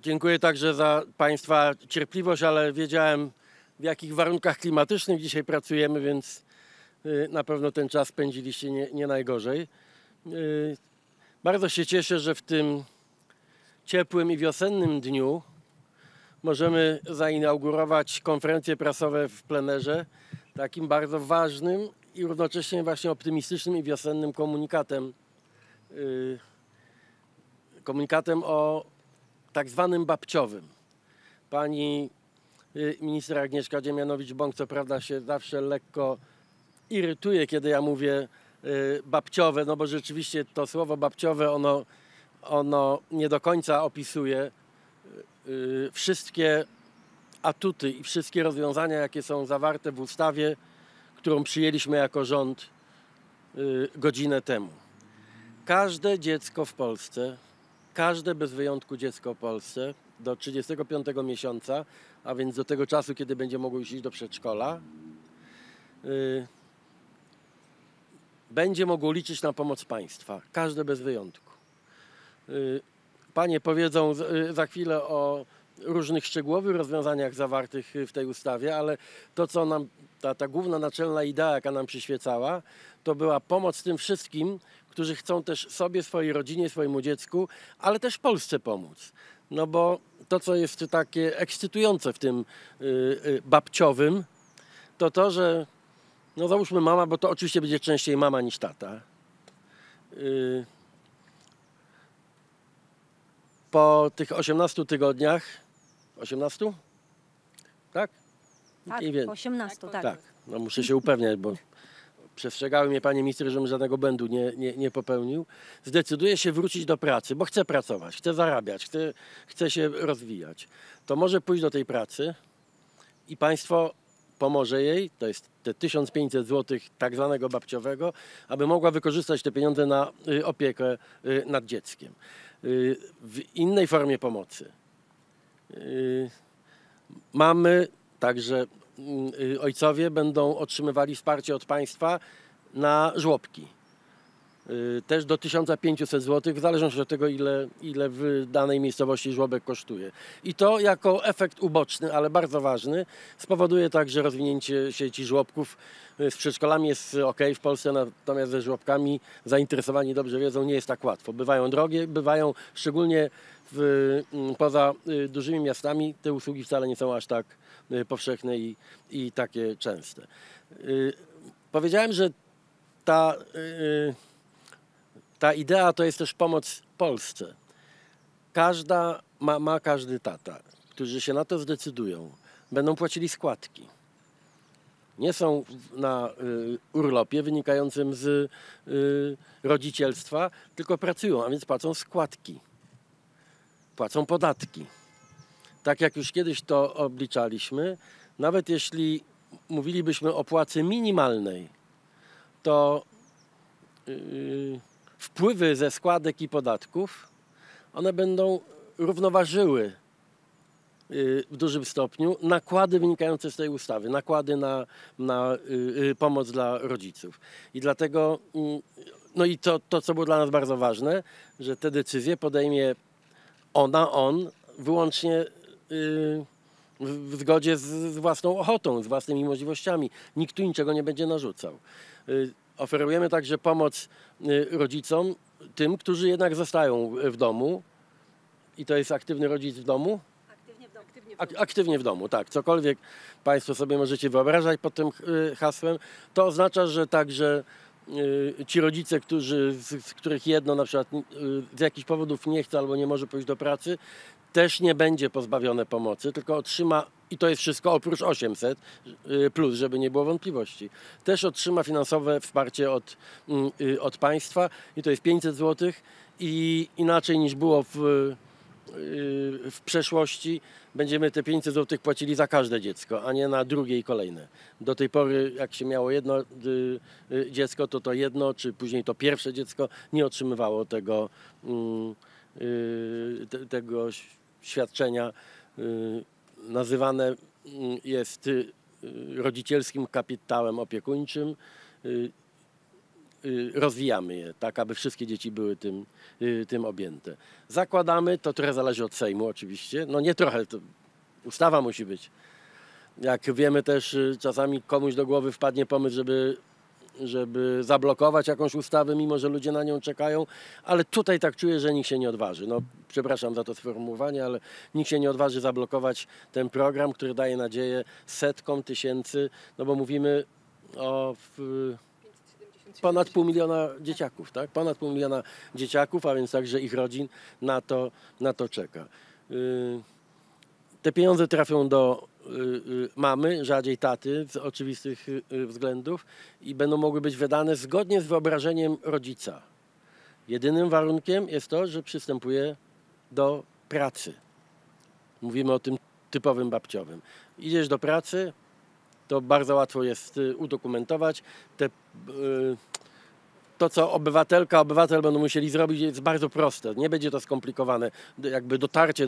Dziękuję także za Państwa cierpliwość, ale wiedziałem, w jakich warunkach klimatycznych dzisiaj pracujemy, więc na pewno ten czas spędziliście nie najgorzej. Bardzo się cieszę, że w tym ciepłym i wiosennym dniu możemy zainaugurować konferencje prasowe w plenerze takim bardzo ważnym i równocześnie właśnie optymistycznym i wiosennym komunikatem o tak zwanym babciowym. Pani minister Agnieszka Dziemianowicz-Bąk co prawda się zawsze lekko irytuje, kiedy ja mówię babciowe, no bo rzeczywiście to słowo babciowe, ono nie do końca opisuje wszystkie atuty i wszystkie rozwiązania, jakie są zawarte w ustawie, którą przyjęliśmy jako rząd godzinę temu. Każde dziecko w Polsce, każde bez wyjątku dziecko w Polsce do 35 miesiąca, a więc do tego czasu, kiedy będzie mogło już iść do przedszkola, będzie mogło liczyć na pomoc państwa. Każde bez wyjątku. Panie powiedzą za chwilę o różnych szczegółowych rozwiązaniach zawartych w tej ustawie, ale to, co nam, ta główna naczelna idea, jaka nam przyświecała, to była pomoc tym wszystkim, którzy chcą też sobie, swojej rodzinie, swojemu dziecku, ale też Polsce pomóc. No bo to, co jest takie ekscytujące w tym babciowym, to, że no załóżmy mama, bo to oczywiście będzie częściej mama niż tata. Po tych 18 tygodniach, 18? Tak? Tak, po 18, tak. Tak, no muszę się upewniać, bo przestrzegały mnie panie minister, żebym żadnego błędu nie popełnił. Zdecyduje się wrócić do pracy, bo chce pracować, chce zarabiać, chce się rozwijać. To może pójść do tej pracy i państwo pomoże jej, to jest te 1500 zł tak zwanego babciowego, aby mogła wykorzystać te pieniądze na opiekę nad dzieckiem. W innej formie pomocy mamy także ojcowie będą otrzymywali wsparcie od państwa na żłobki. Też do 1500 zł, w zależności od tego, ile w danej miejscowości żłobek kosztuje. I to jako efekt uboczny, ale bardzo ważny, spowoduje także rozwinięcie sieci żłobków. Z przedszkolami jest ok w Polsce, natomiast ze żłobkami zainteresowani dobrze wiedzą, nie jest tak łatwo. Bywają drogie, bywają szczególnie poza dużymi miastami, te usługi wcale nie są aż tak powszechne i takie częste. Powiedziałem, że ta idea to jest też pomoc Polsce. Każda mama, każdy tata, którzy się na to zdecydują, będą płacili składki. Nie są na urlopie wynikającym z rodzicielstwa, tylko pracują, a więc płacą składki. Płacą podatki. Tak jak już kiedyś to obliczaliśmy, nawet jeśli mówilibyśmy o płacy minimalnej, to wpływy ze składek i podatków, one będą równoważyły w dużym stopniu nakłady wynikające z tej ustawy, nakłady na pomoc dla rodziców. I dlatego, no i to, co było dla nas bardzo ważne, że te decyzje podejmie on wyłącznie w zgodzie z własną ochotą, z własnymi możliwościami. Nikt tu niczego nie będzie narzucał. Oferujemy także pomoc rodzicom, tym, którzy jednak zostają w domu. I to jest aktywny rodzic w domu? Aktywnie w domu, tak. Cokolwiek państwo sobie możecie wyobrażać pod tym hasłem. To oznacza, że także ci rodzice, z których jedno na przykład z jakichś powodów nie chce albo nie może pójść do pracy, też nie będzie pozbawione pomocy, tylko otrzyma, i to jest wszystko oprócz 800 plus, żeby nie było wątpliwości, też otrzyma finansowe wsparcie od państwa i to jest 500 zł i inaczej niż było w przeszłości, będziemy te 500 zł płacili za każde dziecko, a nie na drugie i kolejne. Do tej pory, jak się miało jedno dziecko, to jedno, czy później to pierwsze dziecko nie otrzymywało tego świadczenia. Nazywane jest rodzicielskim kapitałem opiekuńczym. rozwijamy je, tak aby wszystkie dzieci były tym objęte. Zakładamy, to trochę zależy od Sejmu oczywiście, no nie trochę, to ustawa musi być. Jak wiemy też, czasami komuś do głowy wpadnie pomysł, żeby zablokować jakąś ustawę, mimo że ludzie na nią czekają, ale tutaj tak czuję, że nikt się nie odważy. No, przepraszam za to sformułowanie, ale nikt się nie odważy zablokować ten program, który daje nadzieję setkom tysięcy, no bo mówimy o ponad 500 000 dzieciaków, tak? Ponad 500 000 dzieciaków, a więc także ich rodzin na to czeka. Te pieniądze trafią do mamy, rzadziej taty z oczywistych względów i będą mogły być wydane zgodnie z wyobrażeniem rodzica. Jedynym warunkiem jest to, że przystępuje do pracy. Mówimy o tym typowym babciowym. Idziesz do pracy, to bardzo łatwo jest udokumentować. To, co obywatel będą musieli zrobić, jest bardzo proste. Nie będzie to skomplikowane, jakby dotarcie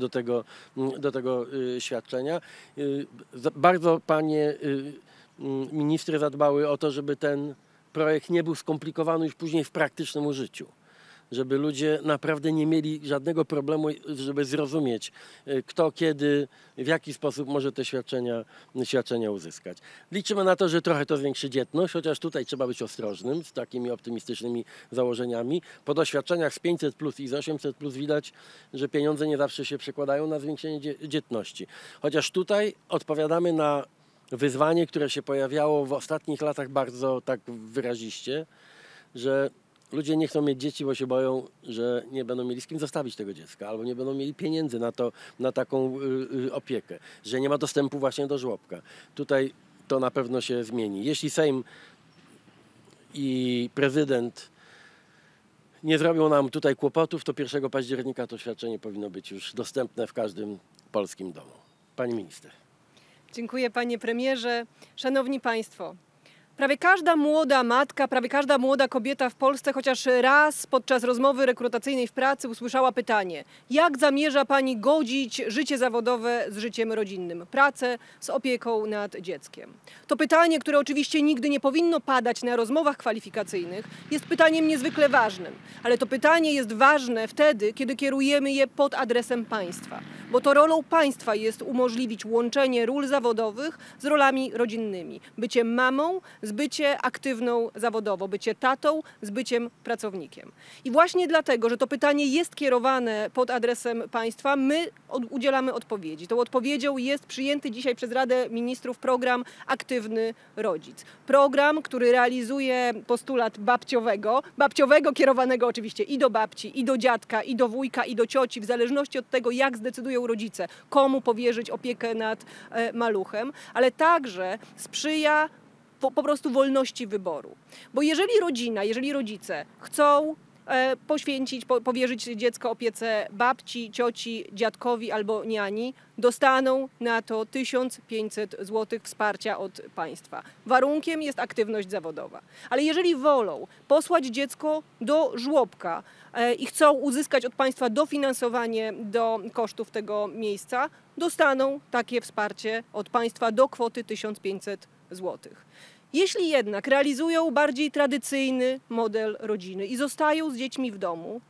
do tego świadczenia. Bardzo panie ministry zadbały o to, żeby ten projekt nie był skomplikowany już później w praktycznym użyciu. Żeby ludzie naprawdę nie mieli żadnego problemu, żeby zrozumieć, kto, kiedy, w jaki sposób może te świadczenia uzyskać. Liczymy na to, że trochę to zwiększy dzietność, chociaż tutaj trzeba być ostrożnym z takimi optymistycznymi założeniami. Po doświadczeniach z 500+ i z 800+ widać, że pieniądze nie zawsze się przekładają na zwiększenie dzietności. Chociaż tutaj odpowiadamy na wyzwanie, które się pojawiało w ostatnich latach bardzo tak wyraziście, że ludzie nie chcą mieć dzieci, bo się boją, że nie będą mieli z kim zostawić tego dziecka, albo nie będą mieli pieniędzy na taką opiekę, że nie ma dostępu właśnie do żłobka. Tutaj to na pewno się zmieni. Jeśli Sejm i prezydent nie zrobią nam tutaj kłopotów, to 1 października to świadczenie powinno być już dostępne w każdym polskim domu. Pani minister. Dziękuję, panie premierze. Szanowni państwo. Prawie każda młoda matka, prawie każda młoda kobieta w Polsce chociaż raz podczas rozmowy rekrutacyjnej w pracy usłyszała pytanie: jak zamierza pani godzić życie zawodowe z życiem rodzinnym, pracę z opieką nad dzieckiem? To pytanie, które oczywiście nigdy nie powinno padać na rozmowach kwalifikacyjnych, jest pytaniem niezwykle ważnym. Ale to pytanie jest ważne wtedy, kiedy kierujemy je pod adresem państwa. Bo to rolą państwa jest umożliwić łączenie ról zawodowych z rolami rodzinnymi. Bycie mamą z bycie aktywną zawodowo, bycie tatą z byciem pracownikiem. I właśnie dlatego, że to pytanie jest kierowane pod adresem państwa, my udzielamy odpowiedzi. Tą odpowiedzią jest przyjęty dzisiaj przez Radę Ministrów program Aktywny Rodzic. Program, który realizuje postulat babciowego kierowanego oczywiście i do babci, i do dziadka, i do wujka, i do cioci, w zależności od tego, jak zdecydują rodzice, komu powierzyć opiekę nad maluchem, ale także sprzyja po prostu wolności wyboru. Bo jeżeli rodzice chcą powierzyć dziecko opiece babci, cioci, dziadkowi albo niani, dostaną na to 1500 zł wsparcia od państwa. Warunkiem jest aktywność zawodowa. Ale jeżeli wolą posłać dziecko do żłobka i chcą uzyskać od państwa dofinansowanie do kosztów tego miejsca, dostaną takie wsparcie od państwa do kwoty 1500 zł. Jeśli jednak realizują bardziej tradycyjny model rodziny i zostają z dziećmi w domu,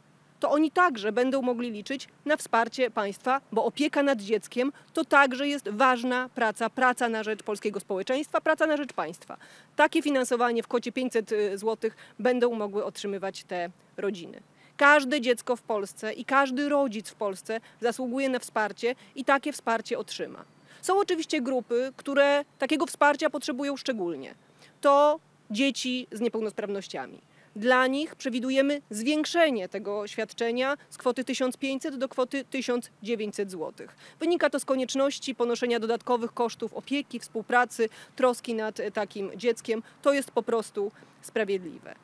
to oni także będą mogli liczyć na wsparcie państwa, bo opieka nad dzieckiem to także jest ważna praca na rzecz polskiego społeczeństwa, praca na rzecz państwa. Takie finansowanie w kwocie 500 zł będą mogły otrzymywać te rodziny. Każde dziecko w Polsce i każdy rodzic w Polsce zasługuje na wsparcie i takie wsparcie otrzyma. Są oczywiście grupy, które takiego wsparcia potrzebują szczególnie. To dzieci z niepełnosprawnościami. Dla nich przewidujemy zwiększenie tego świadczenia z kwoty 1500 do kwoty 1900 zł. Wynika to z konieczności ponoszenia dodatkowych kosztów opieki, współpracy, troski nad takim dzieckiem. To jest po prostu sprawiedliwe.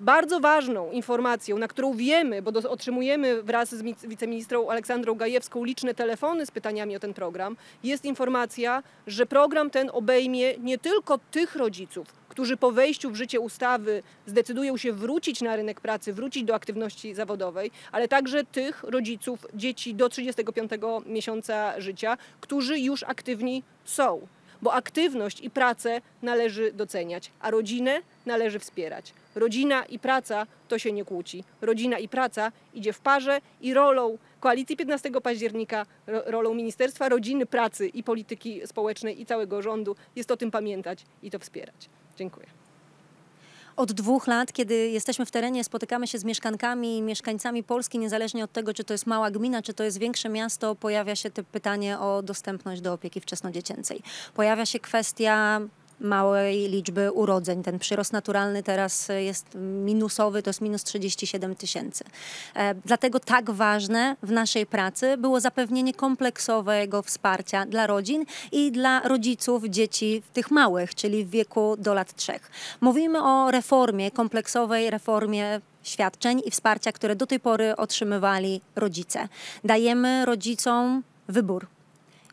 Bardzo ważną informacją, na którą wiemy, bo otrzymujemy wraz z wiceministrą Aleksandrą Gajewską liczne telefony z pytaniami o ten program, jest informacja, że program ten obejmie nie tylko tych rodziców, którzy po wejściu w życie ustawy zdecydują się wrócić na rynek pracy, wrócić do aktywności zawodowej, ale także tych rodziców dzieci do 35 miesiąca życia, którzy już aktywni są. Bo aktywność i pracę należy doceniać, a rodzinę należy wspierać. rodzina i praca to się nie kłóci. Rodzina i praca idzie w parze i rolą Koalicji 15 października, rolą Ministerstwa Rodziny, Pracy i Polityki Społecznej i całego rządu jest o tym pamiętać i to wspierać. Dziękuję. Od 2 lat, kiedy jesteśmy w terenie, spotykamy się z mieszkankami i mieszkańcami Polski, niezależnie od tego, czy to jest mała gmina, czy to jest większe miasto, pojawia się to pytanie o dostępność do opieki wczesnodziecięcej. Pojawia się kwestia małej liczby urodzeń. Ten przyrost naturalny teraz jest minusowy, to jest minus 37 000. Dlatego tak ważne w naszej pracy było zapewnienie kompleksowego wsparcia dla rodzin i dla rodziców dzieci tych małych, czyli w wieku do lat 3. Mówimy o reformie, kompleksowej reformie świadczeń i wsparcia, które do tej pory otrzymywali rodzice. Dajemy rodzicom wybór.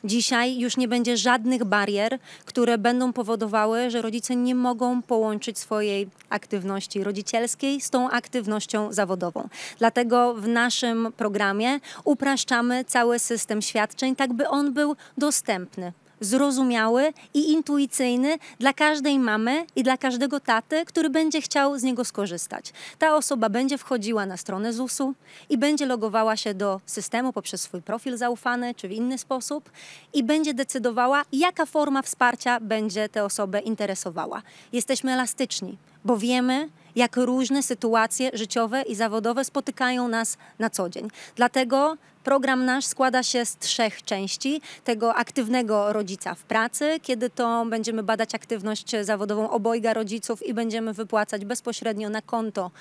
Dzisiaj już nie będzie żadnych barier, które będą powodowały, że rodzice nie mogą połączyć swojej aktywności rodzicielskiej z tą aktywnością zawodową. Dlatego w naszym programie upraszczamy cały system świadczeń, tak by on był dostępny, zrozumiały i intuicyjny dla każdej mamy i dla każdego taty, który będzie chciał z niego skorzystać. Ta osoba będzie wchodziła na stronę ZUS-u i będzie logowała się do systemu poprzez swój profil zaufany czy w inny sposób i będzie decydowała, jaka forma wsparcia będzie tę osobę interesowała. Jesteśmy elastyczni, bo wiemy, jak różne sytuacje życiowe i zawodowe spotykają nas na co dzień. Dlatego program nasz składa się z 3 części. Tego aktywnego rodzica w pracy, kiedy to będziemy badać aktywność zawodową obojga rodziców i będziemy wypłacać bezpośrednio na konto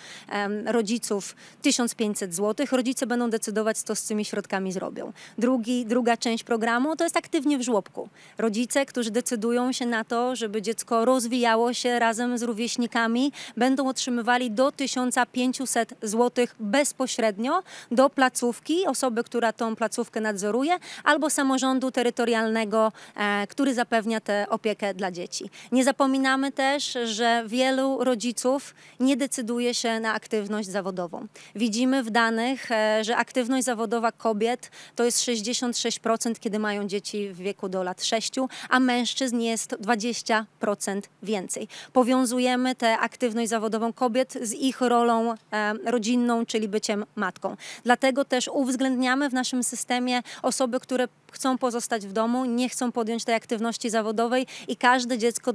rodziców 1500 zł. Rodzice będą decydować, co z tymi środkami zrobią. Druga część programu to jest aktywnie w żłobku. Rodzice, którzy decydują się na to, żeby dziecko rozwijało się razem z rówieśnikami, będą otrzymywali do 1500 zł bezpośrednio do placówki, osoby, która tą placówkę nadzoruje, albo samorządu terytorialnego, który zapewnia tę opiekę dla dzieci. Nie zapominamy też, że wielu rodziców nie decyduje się na aktywność zawodową. Widzimy w danych, że aktywność zawodowa kobiet to jest 66%, kiedy mają dzieci w wieku do lat 6, a mężczyzn jest 20% więcej. Powiązujemy tę aktywność zawodową kobiet z ich rolą rodzinną, czyli byciem matką. Dlatego też uwzględniamy w naszym systemie osoby, które chcą pozostać w domu, nie chcą podjąć tej aktywności zawodowej i każde dziecko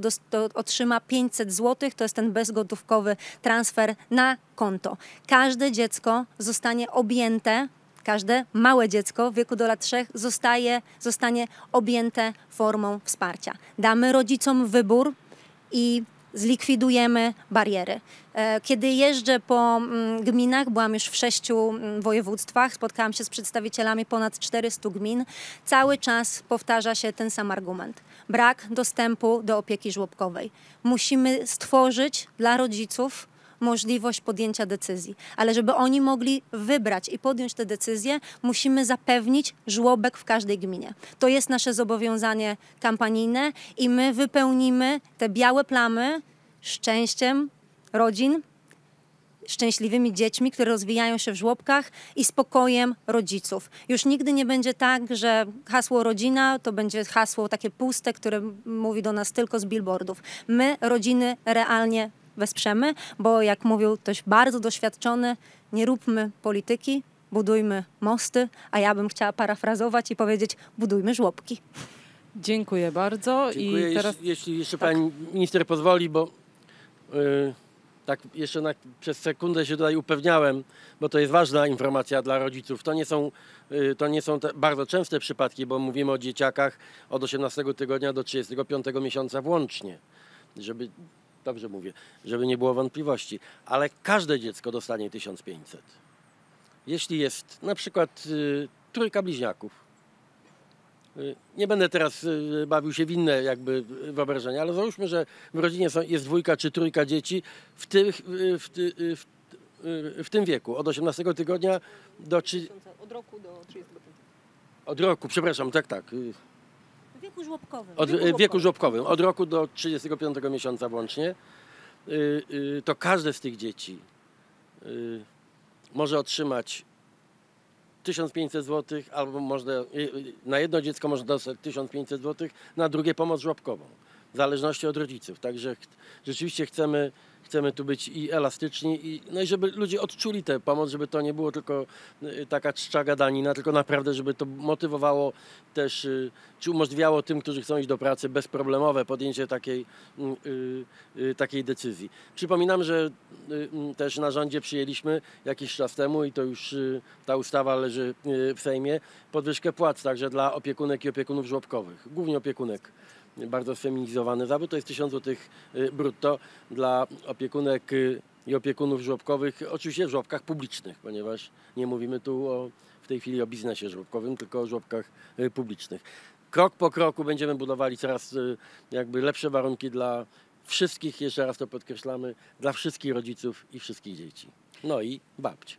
otrzyma 500 zł, to jest ten bezgotówkowy transfer na konto. Każde dziecko zostanie objęte, każde małe dziecko w wieku do lat 3 zostanie objęte formą wsparcia. Damy rodzicom wybór i zlikwidujemy bariery. Kiedy jeżdżę po gminach, byłam już w 6 województwach, spotkałam się z przedstawicielami ponad 400 gmin, cały czas powtarza się ten sam argument. Brak dostępu do opieki żłobkowej. Musimy stworzyć dla rodziców możliwość podjęcia decyzji. Ale żeby oni mogli wybrać i podjąć te decyzje, musimy zapewnić żłobek w każdej gminie. To jest nasze zobowiązanie kampanijne i my wypełnimy te białe plamy szczęściem rodzin, szczęśliwymi dziećmi, które rozwijają się w żłobkach i spokojem rodziców. Już nigdy nie będzie tak, że hasło rodzina to będzie hasło takie puste, które mówi do nas tylko z billboardów. My rodziny realnie wesprzemy, bo jak mówił ktoś bardzo doświadczony, nie róbmy polityki, budujmy mosty, a ja bym chciała parafrazować i powiedzieć, budujmy żłobki. Dziękuję bardzo. Dziękuję. I teraz... Jeśli jeszcze tak. pani minister pozwoli, bo tak jeszcze przez sekundę się tutaj upewniałem, bo to jest ważna informacja dla rodziców. To nie są te bardzo częste przypadki, bo mówimy o dzieciakach od 18 tygodnia do 35 miesiąca włącznie, dobrze mówię, żeby nie było wątpliwości, ale każde dziecko dostanie 1500. Jeśli jest na przykład 3 bliźniaków, nie będę teraz bawił się w inne jakby wyobrażenia, ale załóżmy, że w rodzinie jest 2 czy 3 dzieci w tym wieku, od 18 tygodnia do... Od roku do 35. Od roku, przepraszam, tak. W wieku żłobkowym. W wieku żłobkowym, od roku do 35 miesiąca włącznie, to każde z tych dzieci może otrzymać 1500 zł, albo na jedno dziecko można dostać 1500 zł, na drugie pomoc żłobkową. w zależności od rodziców. Także rzeczywiście chcemy tu być i elastyczni, no i żeby ludzie odczuli tę pomoc, żeby to nie było tylko taka czcza gadanina, tylko naprawdę, żeby to motywowało też, czy umożliwiało tym, którzy chcą iść do pracy, bezproblemowe podjęcie takiej decyzji. Przypominam, że też na rządzie przyjęliśmy jakiś czas temu, i to już ta ustawa leży w Sejmie, podwyżkę płac także dla opiekunek i opiekunów żłobkowych, głównie opiekunek. Bardzo sfeminizowany zawód, to jest 1000 zł brutto dla opiekunek i opiekunów żłobkowych, oczywiście w żłobkach publicznych, ponieważ nie mówimy tu w tej chwili o biznesie żłobkowym, tylko o żłobkach publicznych. Krok po kroku będziemy budowali coraz jakby lepsze warunki dla wszystkich, jeszcze raz to podkreślamy, dla wszystkich rodziców i wszystkich dzieci. No i babci.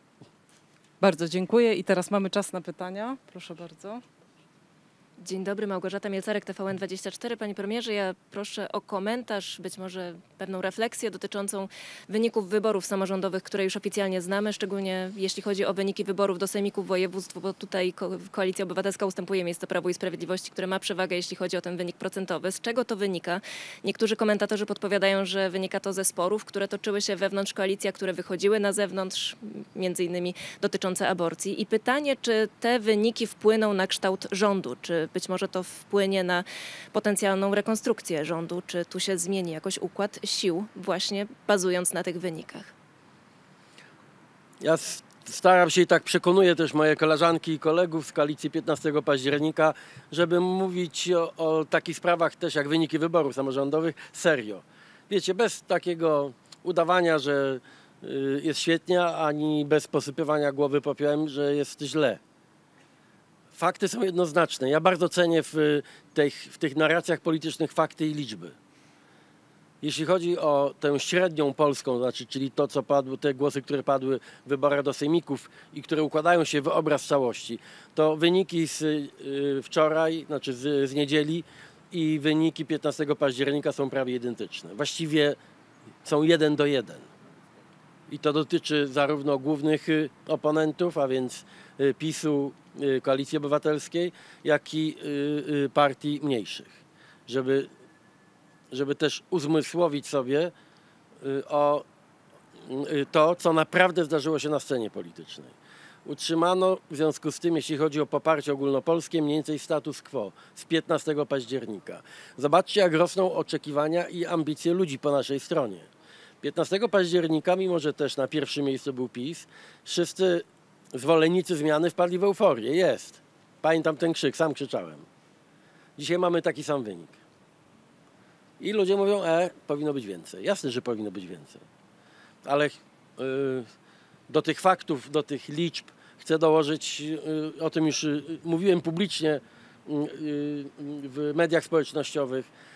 Bardzo dziękuję i teraz mamy czas na pytania. Proszę bardzo. Dzień dobry, Małgorzata Mielcarek, TVN24. Panie premierze, ja proszę o komentarz, być może pewną refleksję dotyczącą wyników wyborów samorządowych, które już oficjalnie znamy, szczególnie jeśli chodzi o wyniki wyborów do sejmików województw, bo tutaj Koalicja Obywatelska ustępuje miejsce Prawu i Sprawiedliwości, które ma przewagę, jeśli chodzi o ten wynik procentowy. Z czego to wynika? Niektórzy komentatorzy podpowiadają, że wynika to ze sporów, które toczyły się wewnątrz koalicji, a które wychodziły na zewnątrz, między innymi dotyczące aborcji. I pytanie, czy te wyniki wpłyną na kształt rządu, czy być może to wpłynie na potencjalną rekonstrukcję rządu, czy tu się zmieni jakoś układ sił, właśnie bazując na tych wynikach? Ja staram się i tak przekonuję też moje koleżanki i kolegów z koalicji 15 października, żeby mówić o takich sprawach też jak wyniki wyborów samorządowych serio. Wiecie, bez takiego udawania, że jest świetnie, ani bez posypywania głowy popiołem, że jest źle. Fakty są jednoznaczne. Ja bardzo cenię w tych narracjach politycznych fakty i liczby. Jeśli chodzi o tę średnią polską, znaczy, czyli to, co padło, te głosy, które padły w wyborach do sejmików i które układają się w obraz całości, to wyniki z wczoraj, znaczy z niedzieli i wyniki 15 października są prawie identyczne. Właściwie są 1 do 1. I to dotyczy zarówno głównych oponentów, a więc PiS-u, Koalicji Obywatelskiej, jak i partii mniejszych. Żeby też uzmysłowić sobie o to, co naprawdę zdarzyło się na scenie politycznej. Utrzymano w związku z tym, jeśli chodzi o poparcie ogólnopolskie, mniej więcej status quo z 15 października. Zobaczcie, jak rosną oczekiwania i ambicje ludzi po naszej stronie. 15 października, mimo że też na pierwszym miejscu był PiS, wszyscy zwolennicy zmiany wpadli w euforię. Jest. Pamiętam ten krzyk, sam krzyczałem. Dzisiaj mamy taki sam wynik. I ludzie mówią, powinno być więcej. Jasne, że powinno być więcej. Ale do tych faktów, do tych liczb chcę dołożyć, o tym już mówiłem publicznie w mediach społecznościowych,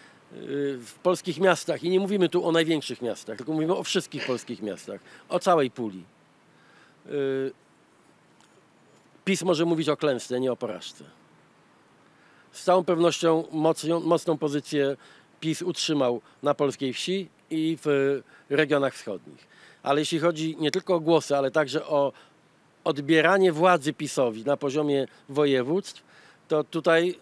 w polskich miastach. I nie mówimy tu o największych miastach, tylko mówimy o wszystkich polskich miastach. O całej puli. PiS może mówić o klęsce, nie o porażce. Z całą pewnością mocną pozycję PiS utrzymał na polskiej wsi i w regionach wschodnich. Ale jeśli chodzi nie tylko o głosy, ale także o odbieranie władzy PiS-owi na poziomie województw, to tutaj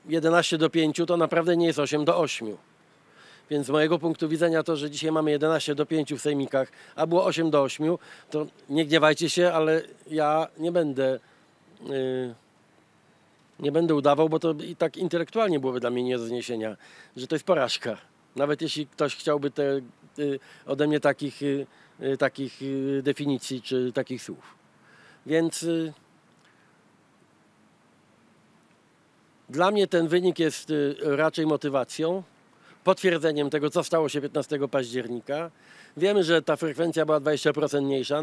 11 do 5 to naprawdę nie jest 8 do 8. Więc z mojego punktu widzenia to, że dzisiaj mamy 11 do 5 w sejmikach, a było 8 do 8, to nie gniewajcie się, ale ja nie będę udawał, bo to i tak intelektualnie byłoby dla mnie nie do zniesienia, że to jest porażka. Nawet jeśli ktoś chciałby ode mnie takich definicji czy takich słów. Więc dla mnie ten wynik jest raczej motywacją, potwierdzeniem tego, co stało się 15 października. Wiemy, że ta frekwencja była 20% mniejsza,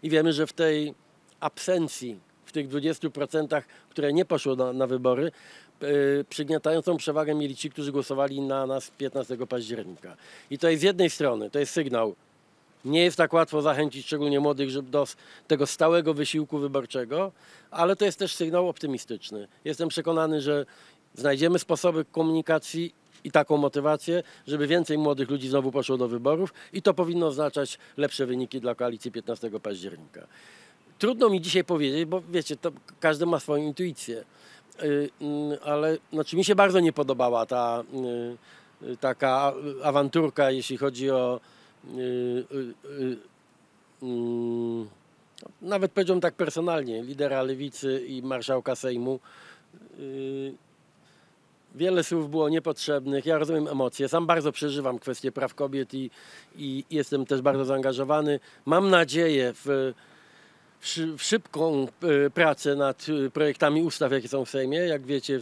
i wiemy, że w tej absencji, w tych 20%, które nie poszły na wybory, przygniatającą przewagę mieli ci, którzy głosowali na nas 15 października. I to jest z jednej strony, to jest sygnał, nie jest tak łatwo zachęcić szczególnie młodych do tego stałego wysiłku wyborczego, ale to jest też sygnał optymistyczny. Jestem przekonany, że znajdziemy sposoby komunikacji i taką motywację, żeby więcej młodych ludzi znowu poszło do wyborów i to powinno oznaczać lepsze wyniki dla koalicji 15 października. Trudno mi dzisiaj powiedzieć, bo wiecie, to każdy ma swoją intuicję, ale znaczy mi się bardzo nie podobała ta taka awanturka, jeśli chodzi o nawet powiedziałbym tak personalnie, lidera Lewicy i marszałka Sejmu. Wiele słów było niepotrzebnych. Ja rozumiem emocje. Sam bardzo przeżywam kwestię praw kobiet i jestem też bardzo zaangażowany. Mam nadzieję w szybką pracę nad projektami ustaw, jakie są w Sejmie. Jak wiecie,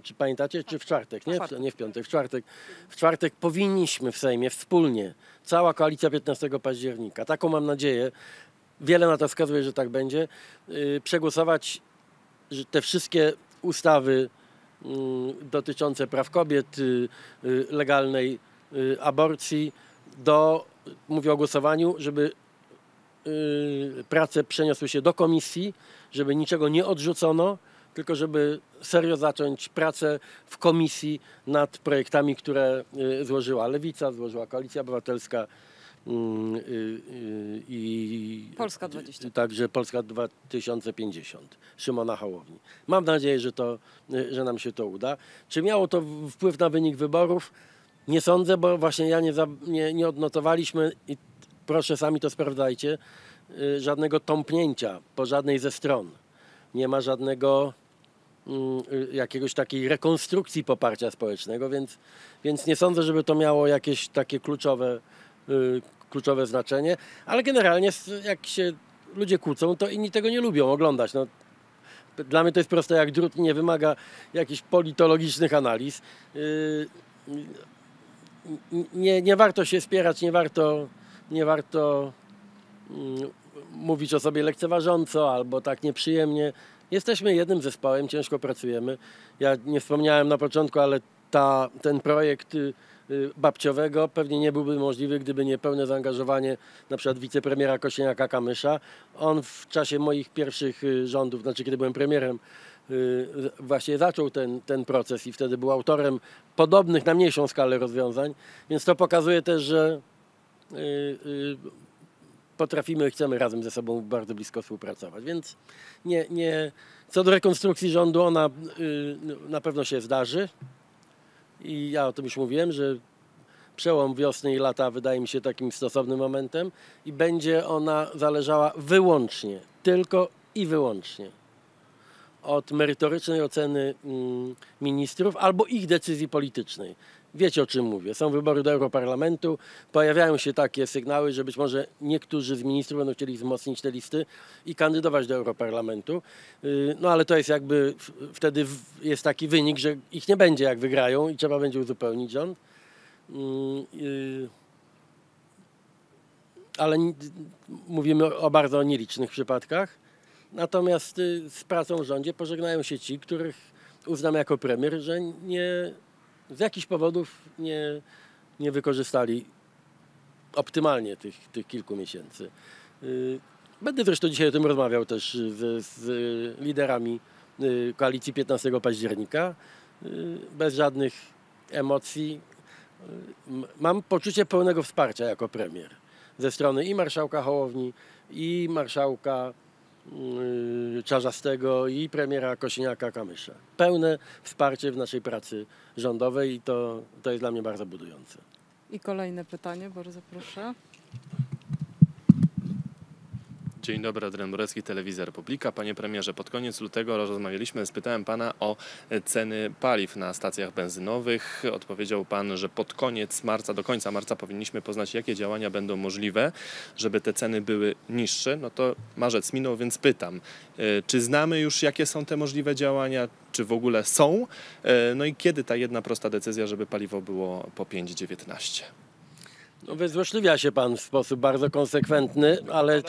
czy pamiętacie, czy w czwartek? Nie w piątek, w czwartek. W czwartek powinniśmy w Sejmie wspólnie, cała koalicja 15 października, taką mam nadzieję, wiele na to wskazuje, że tak będzie, przegłosować że te wszystkie ustawy dotyczące praw kobiet, legalnej aborcji, mówię o głosowaniu, żeby prace przeniosły się do komisji, żeby niczego nie odrzucono, tylko żeby serio zacząć pracę w komisji nad projektami, które złożyła Lewica, złożyła Koalicja Obywatelska i Polska 20. Także Polska 2050, Szymona Hołowni. Mam nadzieję, że nam się to uda. Czy miało to wpływ na wynik wyborów? Nie sądzę, bo właśnie nie odnotowaliśmy i proszę sami to sprawdzajcie, żadnego tąpnięcia po żadnej ze stron. Nie ma żadnego jakiegoś takiej rekonstrukcji poparcia społecznego, więc nie sądzę, żeby to miało jakieś takie kluczowe znaczenie, ale generalnie jak się ludzie kłócą, to inni tego nie lubią oglądać. No, dla mnie to jest proste jak drut, nie wymaga jakichś politologicznych analiz. Nie warto się spierać, nie warto mówić o sobie lekceważąco albo tak nieprzyjemnie. Jesteśmy jednym zespołem, ciężko pracujemy. Ja nie wspomniałem na początku, ale ten projekt babciowego pewnie nie byłby możliwy, gdyby nie pełne zaangażowanie na przykład wicepremiera Kosiniaka-Kamysza. On w czasie moich pierwszych rządów, znaczy kiedy byłem premierem, właśnie zaczął ten proces i wtedy był autorem podobnych na mniejszą skalę rozwiązań, więc to pokazuje też, że potrafimy, chcemy razem ze sobą bardzo blisko współpracować, więc co do rekonstrukcji rządu, ona na pewno się zdarzy i ja o tym już mówiłem, że przełom wiosny i lata wydaje mi się takim stosownym momentem i będzie ona zależała wyłącznie, tylko i wyłącznie od merytorycznej oceny ministrów albo ich decyzji politycznej. Wiecie, o czym mówię. Są wybory do Europarlamentu, pojawiają się takie sygnały, że być może niektórzy z ministrów będą chcieli wzmocnić te listy i kandydować do Europarlamentu. No ale to jest jakby, wtedy jest taki wynik, że ich nie będzie jak wygrają i trzeba będzie uzupełnić rząd. Ale mówimy o bardzo nielicznych przypadkach. Natomiast z pracą w rządzie pożegnają się ci, których uznam jako premier, że z jakichś powodów nie wykorzystali optymalnie tych kilku miesięcy. Będę zresztą dzisiaj o tym rozmawiał też z liderami koalicji 15 października. Bez żadnych emocji. Mam poczucie pełnego wsparcia jako premier ze strony i marszałka Hołowni, i marszałka Czarzastego i premiera Kosiniaka-Kamysza. Pełne wsparcie w naszej pracy rządowej i to jest dla mnie bardzo budujące. I kolejne pytanie, bardzo proszę. Dzień dobry, Adrian Borecki, Telewizja Republika. Panie premierze, pod koniec lutego rozmawialiśmy, spytałem pana o ceny paliw na stacjach benzynowych. Odpowiedział pan, że pod koniec marca, do końca marca powinniśmy poznać, jakie działania będą możliwe, żeby te ceny były niższe. No to marzec minął, więc pytam, czy znamy już, jakie są te możliwe działania, czy w ogóle są? No i kiedy ta jedna prosta decyzja, żeby paliwo było po 5,19? No, wyzłośliwia się pan w sposób bardzo konsekwentny, ale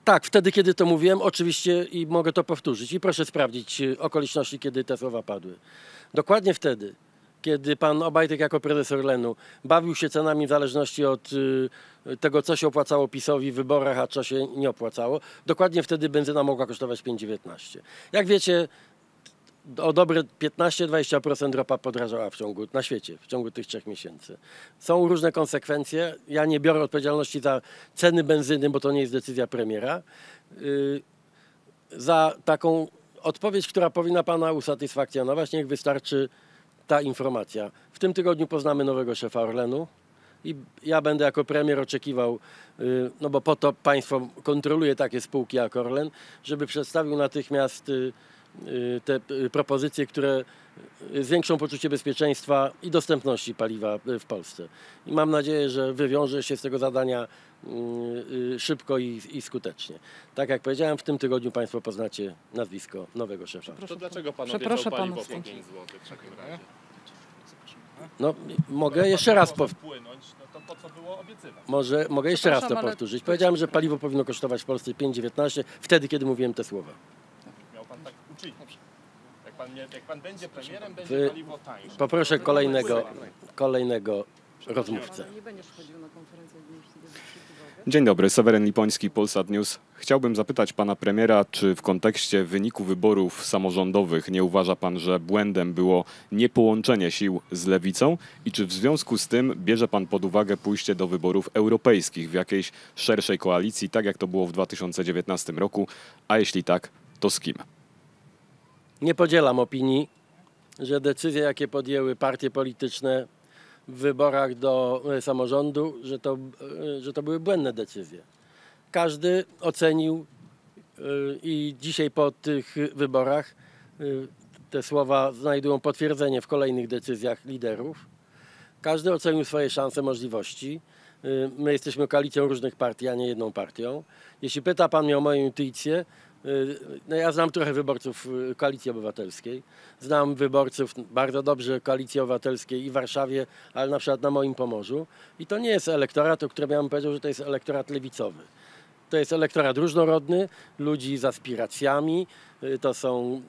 tak, wtedy, kiedy to mówiłem, oczywiście i mogę to powtórzyć i proszę sprawdzić okoliczności, kiedy te słowa padły. Dokładnie wtedy, kiedy pan Obajtek jako prezes Orlenu bawił się cenami w zależności od tego, co się opłacało PiS-owi w wyborach, a co się nie opłacało, dokładnie wtedy benzyna mogła kosztować 5,19. Jak wiecie, o dobre 15-20% ropa podrażała na świecie w ciągu tych 3 miesięcy. Są różne konsekwencje. Ja nie biorę odpowiedzialności za ceny benzyny, bo to nie jest decyzja premiera. za taką odpowiedź, która powinna pana usatysfakcjonować, niech wystarczy ta informacja. W tym tygodniu poznamy nowego szefa Orlenu i ja będę jako premier oczekiwał, no bo po to państwo kontroluje takie spółki jak Orlen, żeby przedstawił natychmiast te propozycje, które zwiększą poczucie bezpieczeństwa i dostępności paliwa w Polsce. I mam nadzieję, że wywiąże się z tego zadania szybko i skutecznie. Tak jak powiedziałem, w tym tygodniu państwo poznacie nazwisko nowego szefa. To dlaczego pan Przeproszę obiecał paliwo pana. po 5 zł w takim razie? No, mogę jeszcze raz płynąć, no to po co było obiecywać? mogę jeszcze raz to Przepraszam, ale- powtórzyć. Powiedziałem, że paliwo powinno kosztować w Polsce 5,19 wtedy, kiedy mówiłem te słowa. Miał pan tak uczynić. Jak pan będzie premierem, będzie paliwo tańsze. Poproszę kolejnego rozmówcę. Nie będziesz chodził na konferencję, jak będziesz sobie wysłuchiwał. Dzień dobry, Seweryn Lipoński, Polsat News. Chciałbym zapytać pana premiera, czy w kontekście wyniku wyborów samorządowych nie uważa pan, że błędem było niepołączenie sił z lewicą i czy w związku z tym bierze pan pod uwagę pójście do wyborów europejskich w jakiejś szerszej koalicji, tak jak to było w 2019 roku, a jeśli tak, to z kim? Nie podzielam opinii, że decyzje, jakie podjęły partie polityczne w wyborach do samorządu, że to były błędne decyzje. Każdy ocenił i dzisiaj po tych wyborach te słowa znajdują potwierdzenie w kolejnych decyzjach liderów. Każdy ocenił swoje szanse, możliwości. My jesteśmy koalicją różnych partii, a nie jedną partią. Jeśli pyta pan mnie o moją intuicję, no ja znam trochę wyborców Koalicji Obywatelskiej. Znam wyborców bardzo dobrze Koalicji Obywatelskiej i w Warszawie, ale na przykład na moim Pomorzu. I to nie jest elektorat, o którym ja bym powiedział, że to jest elektorat lewicowy. To jest elektorat różnorodny, ludzi z aspiracjami, to są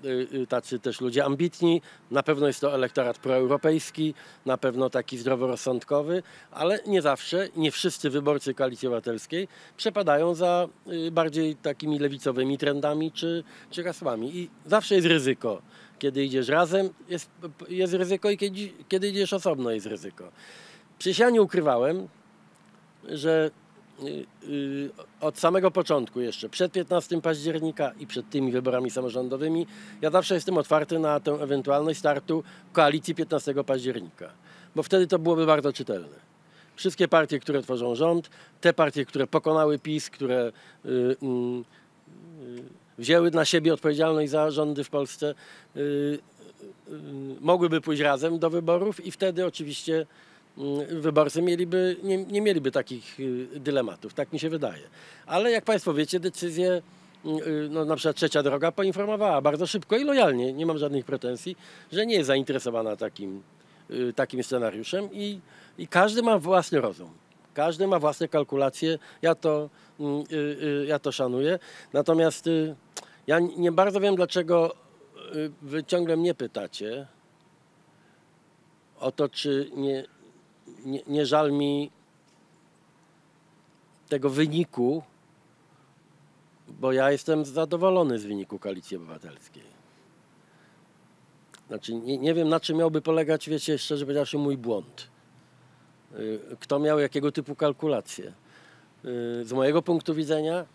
tacy też ludzie ambitni, na pewno jest to elektorat proeuropejski, na pewno taki zdroworozsądkowy, ale nie zawsze, nie wszyscy wyborcy Koalicji Obywatelskiej przepadają za bardziej takimi lewicowymi trendami czy hasłami. I zawsze jest ryzyko. Kiedy idziesz razem, jest ryzyko i kiedy idziesz osobno, jest ryzyko. Przecież ja nie ukrywałem, że od samego początku jeszcze, przed 15 października i przed tymi wyborami samorządowymi, ja zawsze jestem otwarty na tę ewentualność startu koalicji 15 października, bo wtedy to byłoby bardzo czytelne. Wszystkie partie, które tworzą rząd, te partie, które pokonały PiS, które wzięły na siebie odpowiedzialność za rządy w Polsce, mogłyby pójść razem do wyborów i wtedy oczywiście wyborcy nie mieliby takich dylematów, tak mi się wydaje. Ale jak państwo wiecie, decyzję, no na przykład Trzecia Droga poinformowała bardzo szybko i lojalnie, nie mam żadnych pretensji, że nie jest zainteresowana takim scenariuszem i każdy ma własny rozum. Każdy ma własne kalkulacje, ja to szanuję. Natomiast ja nie bardzo wiem, dlaczego wy ciągle mnie pytacie o to, czy nie żal mi tego wyniku, bo ja jestem zadowolony z wyniku Koalicji Obywatelskiej. Znaczy, nie wiem, na czym miałby polegać, wiecie, szczerze powiedziawszy, mój błąd. Kto miał jakiego typu kalkulacje. Z mojego punktu widzenia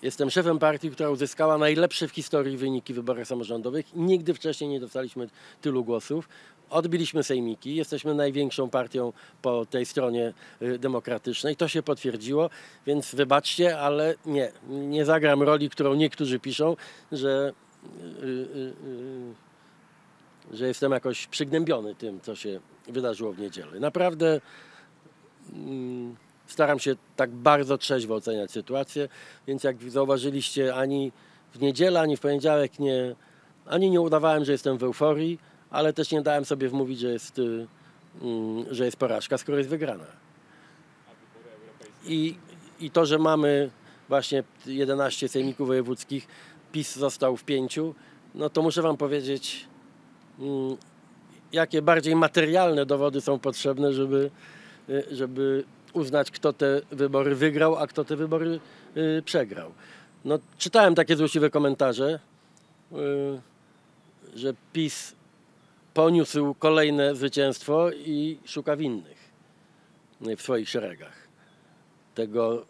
jestem szefem partii, która uzyskała najlepsze w historii wyniki w wyborach samorządowych. Nigdy wcześniej nie dostaliśmy tylu głosów. Odbiliśmy sejmiki, jesteśmy największą partią po tej stronie demokratycznej. To się potwierdziło, więc wybaczcie, ale nie zagram roli, którą niektórzy piszą, że jestem jakoś przygnębiony tym, co się wydarzyło w niedzielę. Naprawdę staram się tak bardzo trzeźwo oceniać sytuację, więc jak zauważyliście, ani w niedzielę, ani w poniedziałek ani nie udawałem, że jestem w euforii, ale też nie dałem sobie wmówić, że jest porażka, skoro jest wygrana. I to, że mamy właśnie 11 sejmików wojewódzkich, PiS został w 5, no to muszę wam powiedzieć, jakie bardziej materialne dowody są potrzebne, żeby uznać, kto te wybory wygrał, a kto te wybory przegrał. No, czytałem takie złośliwe komentarze, że PiS poniósł kolejne zwycięstwo i szuka winnych w swoich szeregach. Tego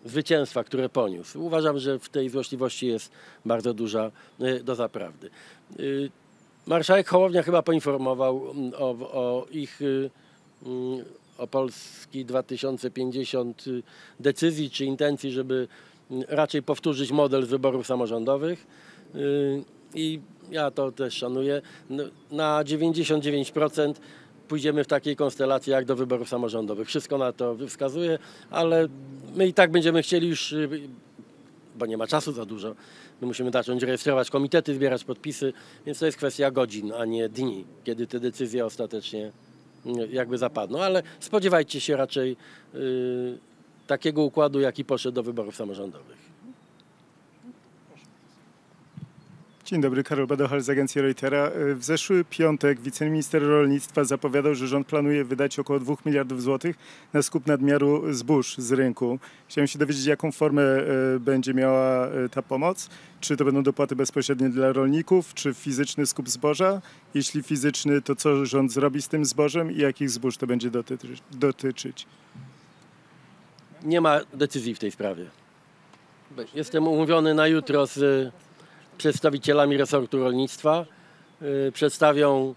zwycięstwa, które poniósł. Uważam, że w tej złośliwości jest bardzo duża doza prawdy. Marszałek Hołownia chyba poinformował o Polski 2050 decyzji czy intencji, żeby raczej powtórzyć model z wyborów samorządowych. I ja to też szanuję. Na 99% pójdziemy w takiej konstelacji jak do wyborów samorządowych. Wszystko na to wskazuje, ale my i tak będziemy chcieli już, bo nie ma czasu za dużo, my musimy zacząć rejestrować komitety, zbierać podpisy, więc to jest kwestia godzin, a nie dni, kiedy te decyzje ostatecznie jakby zapadną. Ale spodziewajcie się raczej takiego układu, jaki poszedł do wyborów samorządowych. Dzień dobry, Karol Badochal z agencji Reutera. W zeszły piątek wiceminister rolnictwa zapowiadał, że rząd planuje wydać około 2 miliardów złotych na skup nadmiaru zbóż z rynku. Chciałem się dowiedzieć, jaką formę będzie miała ta pomoc. Czy to będą dopłaty bezpośrednie dla rolników, czy fizyczny skup zboża? Jeśli fizyczny, to co rząd zrobi z tym zbożem i jakich zbóż to będzie dotyczyć? Nie ma decyzji w tej sprawie. Jestem umówiony na jutro z przedstawicielami resortu rolnictwa. Przedstawią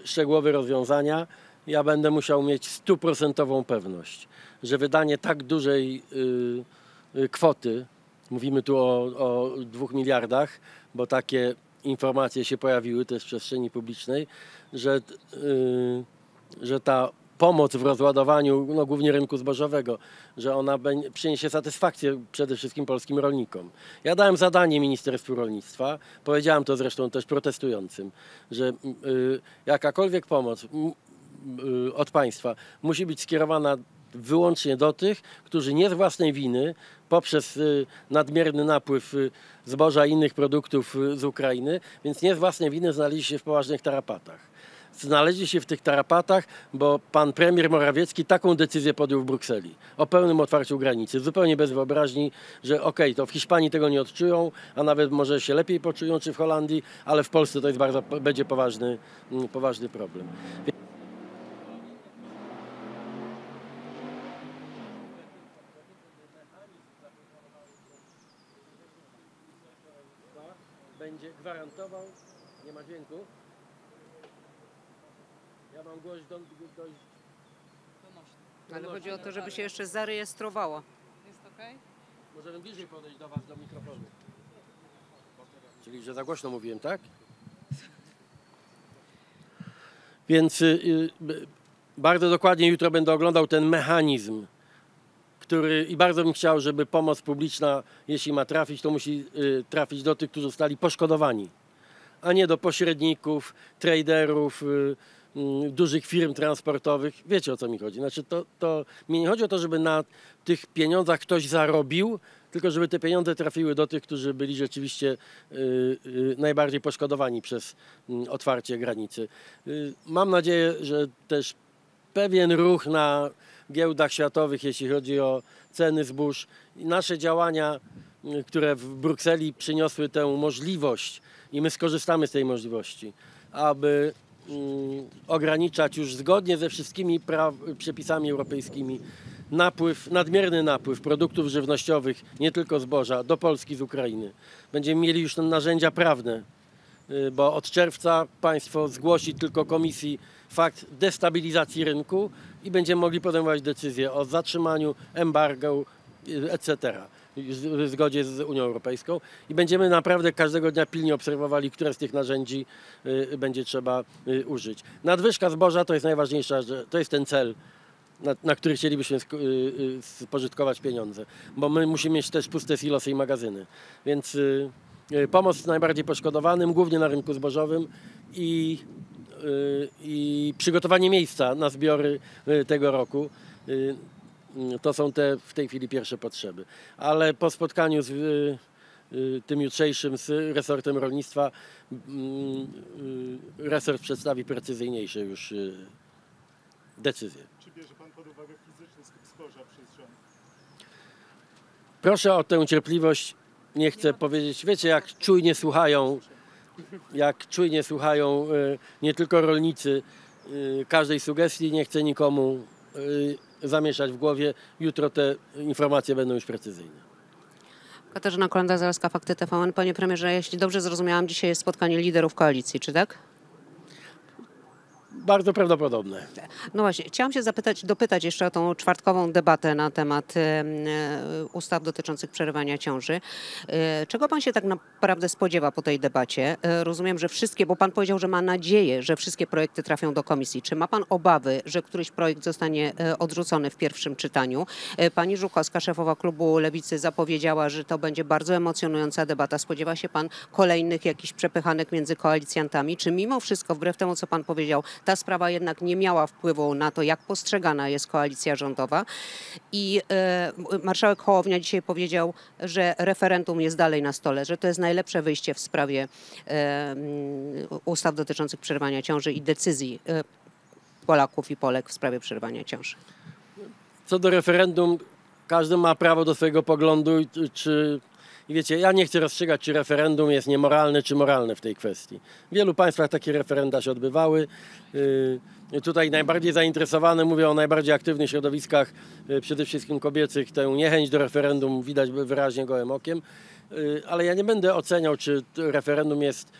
szczegółowe rozwiązania. Ja będę musiał mieć 100% pewność, że wydanie tak dużej kwoty, mówimy tu o 2 miliardach, bo takie informacje się pojawiły też w przestrzeni publicznej, że ta pomoc w rozładowaniu, no głównie rynku zbożowego, że ona przyniesie satysfakcję przede wszystkim polskim rolnikom. Ja dałem zadanie Ministerstwu Rolnictwa, powiedziałem to zresztą też protestującym, że jakakolwiek pomoc od państwa musi być skierowana wyłącznie do tych, którzy nie z własnej winy, poprzez nadmierny napływ zboża i innych produktów z Ukrainy, więc nie z własnej winy znaleźli się w poważnych tarapatach. Znaleźli się w tych tarapatach, bo pan premier Morawiecki taką decyzję podjął w Brukseli o pełnym otwarciu granicy, zupełnie bez wyobraźni, że to w Hiszpanii tego nie odczują, a nawet może się lepiej poczują, czy w Holandii, ale w Polsce to jest będzie poważny problem. Będzie gwarantował, nie ma dźwięku. Ja mam głoś dość. Ale chodzi o to, żeby się jeszcze zarejestrowało. Jest okej? Możemy bliżej podejść do was, do mikrofonu. Czyli, że za głośno mówiłem, tak? Więc bardzo dokładnie jutro będę oglądał ten mechanizm, i bardzo bym chciał, żeby pomoc publiczna, jeśli ma trafić, to musi trafić do tych, którzy zostali poszkodowani, a nie do pośredników, traderów, dużych firm transportowych. Wiecie, o co mi chodzi. Znaczy mi nie chodzi o to, żeby na tych pieniądzach ktoś zarobił, tylko żeby te pieniądze trafiły do tych, którzy byli rzeczywiście najbardziej poszkodowani przez otwarcie granicy. Mam nadzieję, że też pewien ruch na giełdach światowych, jeśli chodzi o ceny zbóż i nasze działania, które w Brukseli przyniosły tę możliwość i my skorzystamy z tej możliwości, aby ograniczać już zgodnie ze wszystkimi przepisami europejskimi nadmierny napływ produktów żywnościowych, nie tylko zboża, do Polski z Ukrainy. Będziemy mieli już narzędzia prawne, bo od czerwca państwo zgłosi tylko komisji fakt destabilizacji rynku i będziemy mogli podejmować decyzje o zatrzymaniu, embargo, etc. w zgodzie z Unią Europejską i będziemy naprawdę każdego dnia pilnie obserwowali, które z tych narzędzi będzie trzeba użyć. Nadwyżka zboża to jest najważniejsza, to jest ten cel, na który chcielibyśmy spożytkować pieniądze, bo my musimy mieć też puste silosy i magazyny. Więc pomoc najbardziej poszkodowanym, głównie na rynku zbożowym i przygotowanie miejsca na zbiory tego roku. To są te w tej chwili pierwsze potrzeby. Ale po spotkaniu z tym jutrzejszym z resortem rolnictwa resort przedstawi precyzyjniejsze już decyzje. Czy bierze pan pod uwagę fizyczny skup zboża przez rząd? Proszę o tę cierpliwość. Nie chcę powiedzieć, wiecie jak czujnie słuchają nie tylko rolnicy każdej sugestii, nie chcę nikomu zamieszać w głowie. Jutro te informacje będą już precyzyjne. Katarzyna Kolenda-Zalewska, Fakty TVN. Panie premierze, jeśli dobrze zrozumiałam, dzisiaj jest spotkanie liderów koalicji, czy tak? Bardzo prawdopodobne. No właśnie, chciałam się dopytać jeszcze o tą czwartkową debatę na temat ustaw dotyczących przerywania ciąży. Czego pan się tak naprawdę spodziewa po tej debacie? Rozumiem, że wszystkie, bo pan powiedział, że ma nadzieję, że wszystkie projekty trafią do komisji. Czy ma pan obawy, że któryś projekt zostanie odrzucony w pierwszym czytaniu? Pani Żuchowska, szefowa klubu Lewicy, zapowiedziała, że to będzie bardzo emocjonująca debata. Spodziewa się pan kolejnych jakichś przepychanek między koalicjantami? Czy mimo wszystko, wbrew temu, co pan powiedział, ta sprawa jednak nie miała wpływu na to, jak postrzegana jest koalicja rządowa? I marszałek Hołownia dzisiaj powiedział, że referendum jest dalej na stole, że to jest najlepsze wyjście w sprawie ustaw dotyczących przerywania ciąży i decyzji Polaków i Polek w sprawie przerywania ciąży. Co do referendum, każdy ma prawo do swojego poglądu. I wiecie, ja nie chcę rozstrzygać, czy referendum jest niemoralne, czy moralne w tej kwestii. W wielu państwach takie referenda się odbywały. Tutaj najbardziej zainteresowane, mówię o najbardziej aktywnych środowiskach, przede wszystkim kobiecych, tę niechęć do referendum widać wyraźnie gołym okiem. Ale ja nie będę oceniał, czy referendum jest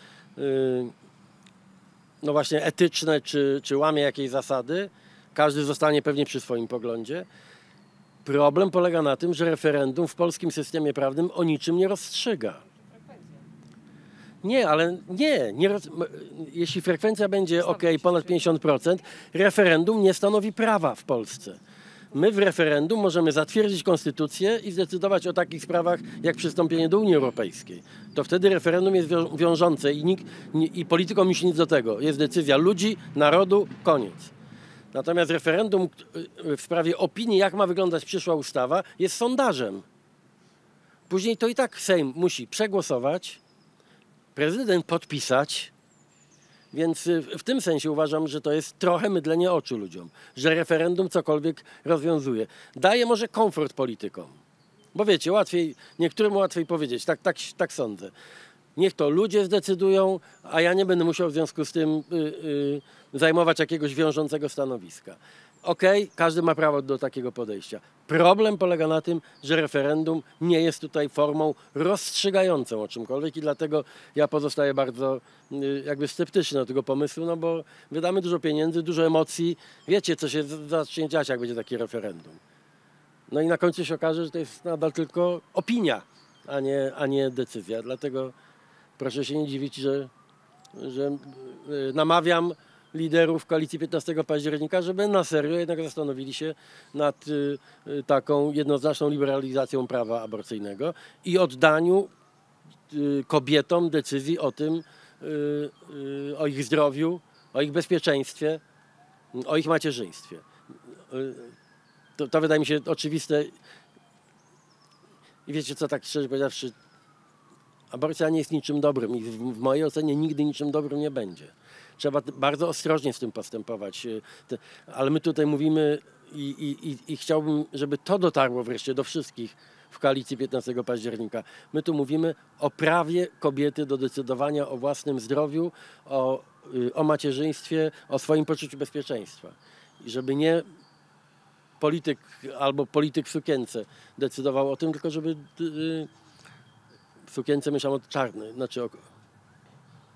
no właśnie etyczne, czy łamie jakieś zasady. Każdy zostanie pewnie przy swoim poglądzie. Problem polega na tym, że referendum w polskim systemie prawnym o niczym nie rozstrzyga. Nie, ale jeśli frekwencja będzie ponad 50%, referendum nie stanowi prawa w Polsce. My w referendum możemy zatwierdzić konstytucję i zdecydować o takich sprawach jak przystąpienie do Unii Europejskiej. To wtedy referendum jest wiążące i politykom już nic do tego. Jest decyzja ludzi, narodu, koniec. Natomiast referendum w sprawie opinii, jak ma wyglądać przyszła ustawa, jest sondażem. Później to i tak Sejm musi przegłosować, prezydent podpisać, więc w tym sensie uważam, że to jest trochę mydlenie oczu ludziom, że referendum cokolwiek rozwiązuje. Daje może komfort politykom, bo wiecie, niektórym łatwiej powiedzieć, tak sądzę. Niech to ludzie zdecydują, a ja nie będę musiał w związku z tym zajmować jakiegoś wiążącego stanowiska. Każdy ma prawo do takiego podejścia. Problem polega na tym, że referendum nie jest tutaj formą rozstrzygającą o czymkolwiek i dlatego ja pozostaję bardzo sceptyczny do tego pomysłu, no bo wydamy dużo pieniędzy, dużo emocji. Wiecie, co się zacznie dziać, jak będzie takie referendum. No i na końcu się okaże, że to jest nadal tylko opinia, a nie decyzja. Dlatego proszę się nie dziwić, że namawiam liderów koalicji 15 października, żeby na serio jednak zastanowili się nad taką jednoznaczną liberalizacją prawa aborcyjnego i oddaniu kobietom decyzji o tym, o ich zdrowiu, o ich bezpieczeństwie, o ich macierzyństwie. To wydaje mi się oczywiste. I wiecie co, tak szczerze powiedziawszy, aborcja nie jest niczym dobrym i w mojej ocenie nigdy niczym dobrym nie będzie. Trzeba bardzo ostrożnie z tym postępować. Ale my tutaj mówimy i chciałbym, żeby to dotarło wreszcie do wszystkich w koalicji 15 października. My tu mówimy o prawie kobiety do decydowania o własnym zdrowiu, o macierzyństwie, o swoim poczuciu bezpieczeństwa. I żeby nie polityk albo polityk w sukience decydował o tym, tylko żeby w sukience myślałem o czarnej, znaczy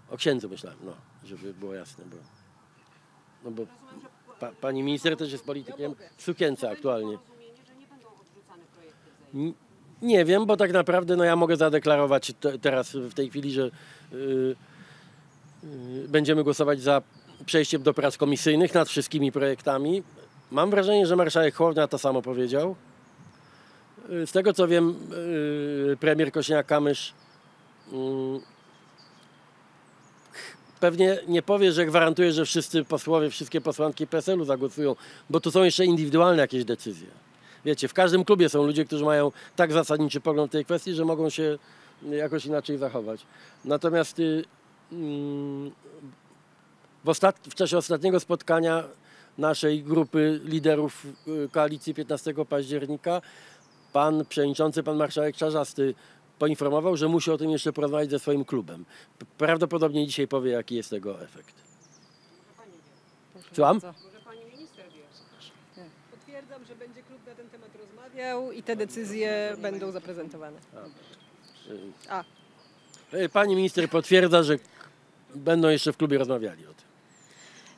o księdzu myślałem, no, żeby było jasne. Bo pani minister też jest politykiem w sukience aktualnie. Nie wiem, bo tak naprawdę ja mogę zadeklarować teraz w tej chwili, że będziemy głosować za przejściem do prac komisyjnych nad wszystkimi projektami. Mam wrażenie, że marszałek Hołownia to samo powiedział. Z tego co wiem, premier Kosiniak-Kamysz pewnie nie powie, że gwarantuje, że wszyscy posłowie, wszystkie posłanki PSL-u zagłosują, bo tu są jeszcze indywidualne jakieś decyzje. Wiecie, w każdym klubie są ludzie, którzy mają tak zasadniczy pogląd w tej kwestii, że mogą się jakoś inaczej zachować. Natomiast w czasie ostatniego spotkania naszej grupy liderów koalicji 15 października pan przewodniczący, pan marszałek Czarzasty poinformował, że musi o tym jeszcze porozmawiać ze swoim klubem. Prawdopodobnie dzisiaj powie, jaki jest tego efekt. Słucham? Potwierdzam, że będzie klub na ten temat rozmawiał i te decyzje będą zaprezentowane. Pani minister potwierdza, że będą jeszcze w klubie rozmawiali o tym.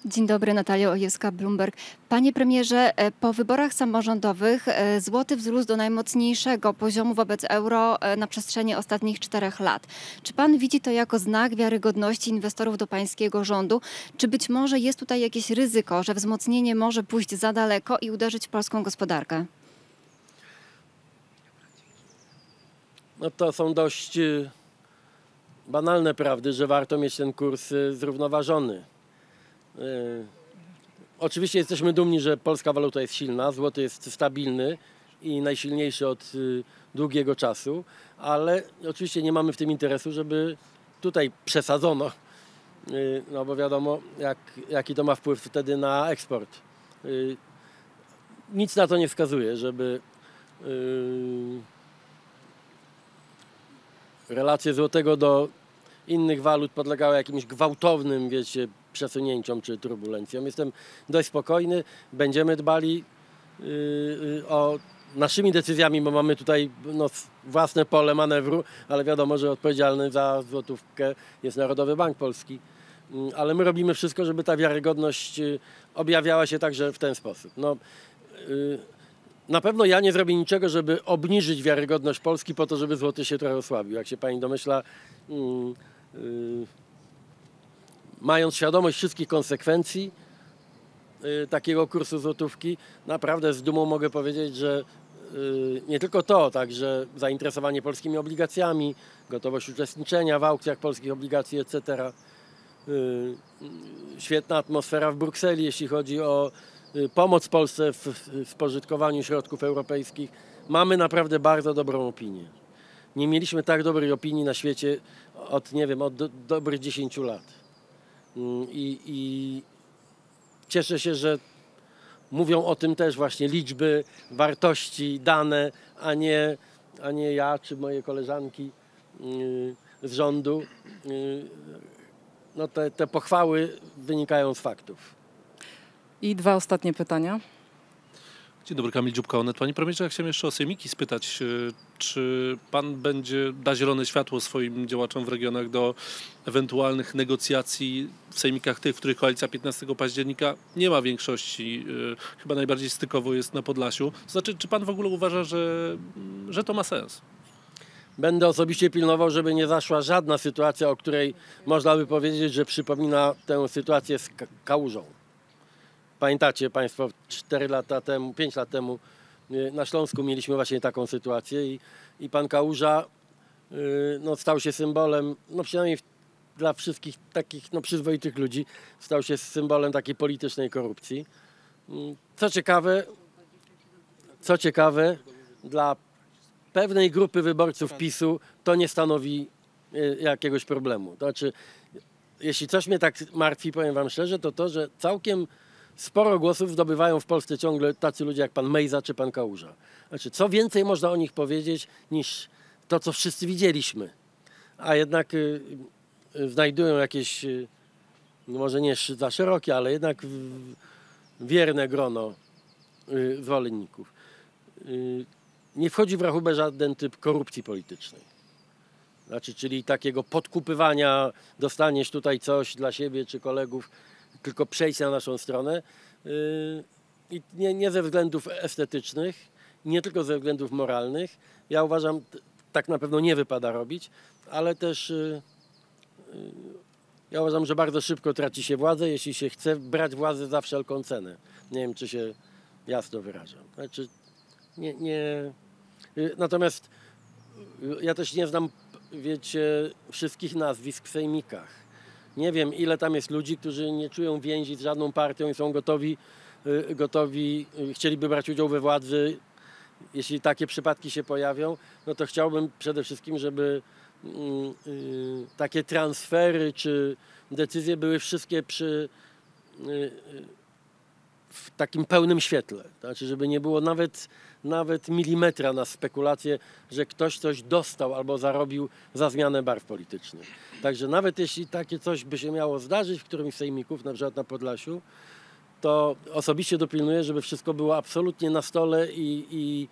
Dzień dobry, Natalia Ojewska, Bloomberg. Panie premierze, po wyborach samorządowych złoty wzrósł do najmocniejszego poziomu wobec euro na przestrzeni ostatnich 4 lat. Czy pan widzi to jako znak wiarygodności inwestorów do pańskiego rządu? Czy być może jest tutaj jakieś ryzyko, że wzmocnienie może pójść za daleko i uderzyć w polską gospodarkę? No to są dość banalne prawdy, że warto mieć ten kurs zrównoważony. Oczywiście jesteśmy dumni, że polska waluta jest silna, złoty jest stabilny i najsilniejszy od długiego czasu, ale oczywiście nie mamy w tym interesu, żeby tutaj przesadzono, no bo wiadomo, jaki to ma wpływ wtedy na eksport. Nic na to nie wskazuje, żeby relacje złotego do innych walut podlegały jakimś gwałtownym, wiecie, przesunięciom czy turbulencjom. Jestem dość spokojny, będziemy dbali o naszymi decyzjami, bo mamy tutaj własne pole manewru, ale wiadomo, że odpowiedzialny za złotówkę jest Narodowy Bank Polski. Ale my robimy wszystko, żeby ta wiarygodność objawiała się także w ten sposób. Na pewno ja nie zrobię niczego, żeby obniżyć wiarygodność Polski po to, żeby złoty się trochę osłabił. Jak się pani domyśla, mając świadomość wszystkich konsekwencji takiego kursu złotówki, naprawdę z dumą mogę powiedzieć, że nie tylko to, także zainteresowanie polskimi obligacjami, gotowość uczestniczenia w aukcjach polskich obligacji, etc. Świetna atmosfera w Brukseli, jeśli chodzi o pomoc Polsce w spożytkowaniu środków europejskich. Mamy naprawdę bardzo dobrą opinię. Nie mieliśmy tak dobrej opinii na świecie od dobrych 10 lat. I cieszę się, że mówią o tym też właśnie liczby, wartości, dane, a nie ja czy moje koleżanki z rządu. No te pochwały wynikają z faktów. I 2 ostatnie pytania. Dzień dobry, Kamil Dziubka, Onet. Panie premierze, ja chciałem jeszcze o sejmiki spytać, czy pan da zielone światło swoim działaczom w regionach do ewentualnych negocjacji w sejmikach tych, w których koalicja 15 października nie ma większości, chyba najbardziej stykowo jest na Podlasiu. Znaczy, czy pan w ogóle uważa, że to ma sens? Będę osobiście pilnował, żeby nie zaszła żadna sytuacja, o której można by powiedzieć, że przypomina tę sytuację z Kałużą. Pamiętacie państwo, 5 lat temu na Śląsku mieliśmy właśnie taką sytuację i pan Kałuża stał się symbolem, przynajmniej dla wszystkich takich przyzwoitych ludzi, stał się symbolem takiej politycznej korupcji. Co ciekawe, dla pewnej grupy wyborców PiS-u to nie stanowi jakiegoś problemu. To znaczy, jeśli coś mnie tak martwi, powiem wam szczerze, to że całkiem sporo głosów zdobywają w Polsce ciągle tacy ludzie jak pan Mejza czy pan Kałuża. Znaczy, co więcej można o nich powiedzieć niż to, co wszyscy widzieliśmy. A jednak znajdują jakieś, może nie za szerokie, ale jednak wierne grono zwolenników. Nie wchodzi w rachubę żaden typ korupcji politycznej. Znaczy, czyli takiego podkupywania, dostaniesz tutaj coś dla siebie czy kolegów, tylko przejść na naszą stronę. I nie ze względów estetycznych, nie tylko ze względów moralnych. Ja uważam, tak na pewno nie wypada robić, ale też ja uważam, że bardzo szybko traci się władzę, jeśli się chce brać władzę za wszelką cenę. Nie wiem, czy się jasno wyrażam. Znaczy, natomiast ja też nie znam, wiecie, wszystkich nazwisk w sejmikach. Nie wiem, ile tam jest ludzi, którzy nie czują więzi z żadną partią i są gotowi, chcieliby brać udział we władzy. Jeśli takie przypadki się pojawią, no to chciałbym przede wszystkim, żeby takie transfery czy decyzje były wszystkie w takim pełnym świetle. Znaczy, żeby nie było nawet milimetra na spekulację, że ktoś coś dostał albo zarobił za zmianę barw politycznych. Także nawet jeśli takie coś by się miało zdarzyć w którymś z sejmików, na przykład na Podlasiu, to osobiście dopilnuję, żeby wszystko było absolutnie na stole i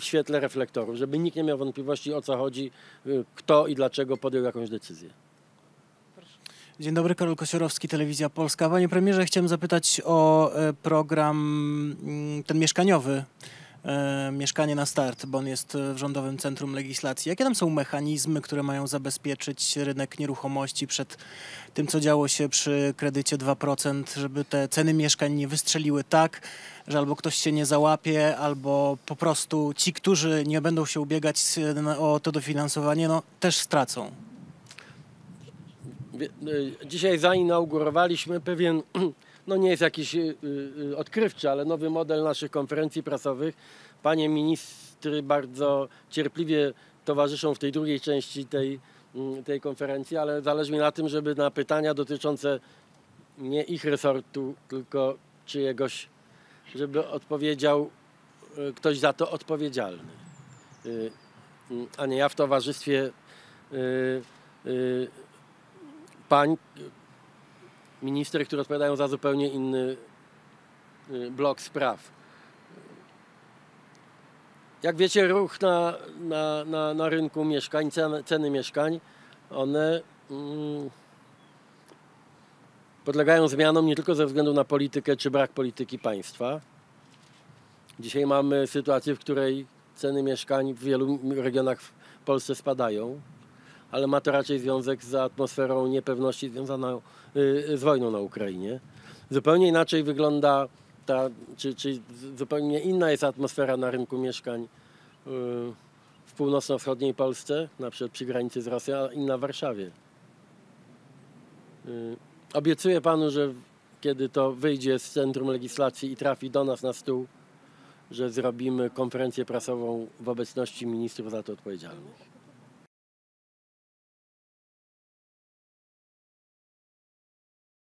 w świetle reflektorów, żeby nikt nie miał wątpliwości, o co chodzi, kto i dlaczego podjął jakąś decyzję. Dzień dobry, Karol Kosiorowski, Telewizja Polska. Panie premierze, chciałem zapytać o program ten mieszkaniowy, Mieszkanie na start, bo on jest w Rządowym Centrum Legislacji. Jakie tam są mechanizmy, które mają zabezpieczyć rynek nieruchomości przed tym, co działo się przy kredycie 2%, żeby te ceny mieszkań nie wystrzeliły tak, że albo ktoś się nie załapie, albo po prostu ci, którzy nie będą się ubiegać o to dofinansowanie, no też stracą. Dzisiaj zainaugurowaliśmy pewien, no nie jest jakiś odkrywczy, ale nowy model naszych konferencji prasowych. Panie ministry bardzo cierpliwie towarzyszą w tej drugiej części tej konferencji, ale zależy mi na tym, żeby na pytania dotyczące nie ich resortu, tylko czyjegoś, żeby odpowiedział ktoś za to odpowiedzialny. A nie ja w towarzystwie pań minister, które odpowiadają za zupełnie inny blok spraw. Jak wiecie, ruch na rynku mieszkań, ceny mieszkań, one podlegają zmianom nie tylko ze względu na politykę czy brak polityki państwa. Dzisiaj mamy sytuację, w której ceny mieszkań w wielu regionach w Polsce spadają, ale ma to raczej związek z atmosferą niepewności związaną z wojną na Ukrainie. Zupełnie inaczej wygląda czy zupełnie inna jest atmosfera na rynku mieszkań w północno-wschodniej Polsce, na przykład przy granicy z Rosją, a inna w Warszawie. Obiecuję panu, że kiedy to wyjdzie z Centrum Legislacji i trafi do nas na stół, że zrobimy konferencję prasową w obecności ministrów za to odpowiedzialnych.